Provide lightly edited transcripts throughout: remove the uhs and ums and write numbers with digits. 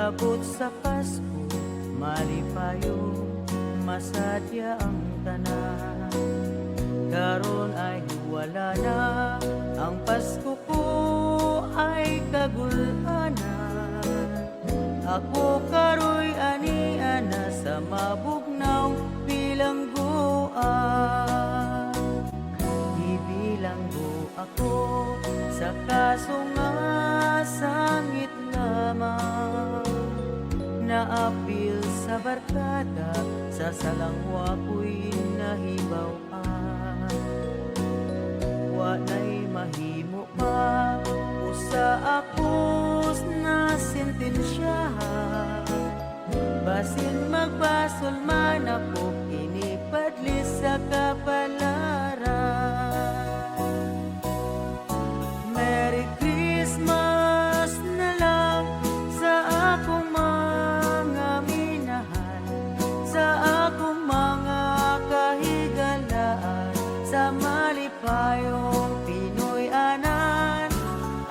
Abot sa Pasko, malipayo, masadya ang tanan. Karon ay wala na, ang Pasko ko ay kagul-anan. Ako karoy ani-ana sa mabugnaw bilangguan. Ibilanggo ako sa kaso nga sangit lamang. Naapil sa barkada, sa salangwa ko'y nahibaw-an. Wa na'y mahimo pa, usa akos na sentensyahan. Basin magbasol man ako, inipadlis sa kapalaran. Merry Christmas na lang sa akong mga minahal, sa akong mga kahigalaan, sa malipayong Pinoy anan.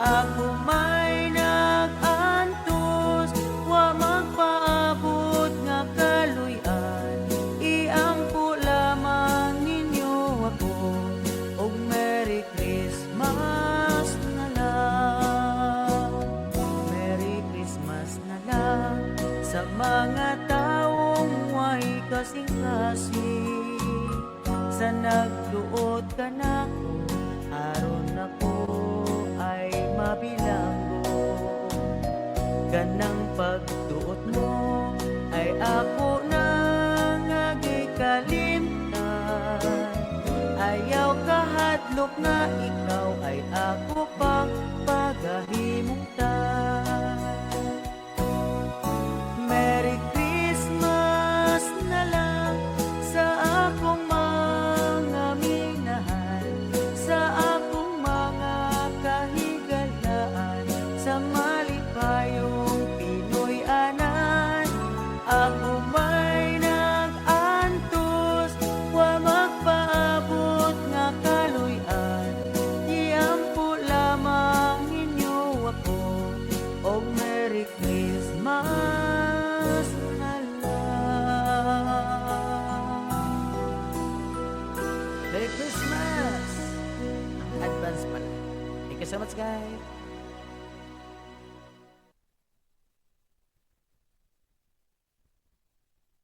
Ako may nag-antos, wa magpaabot nga kaluy-an. Iampo lamang ninyo ako, og Merry Christmas na lang. Merry Christmas na lang sa mga taong way kasing-kasing. Sa nagduot ka na ko, aron ako ay mabilanggo. Kanang pagduot mo ay ako nang agikalimtan. Ayaw kahadlok na ikaw ay ako pang pagahimungtan. Merry Christmas na lang sa akong mga minahal, sa akong mga kahigalaan, sa malipayong Pinoy anan. Ako may nag-antos, wa magpaabot nga kaluy-an. Iampo lamang ninyo ako, og Merry Christmas na lang. Merry Christmas! Advance pala. Thank you so much, guys.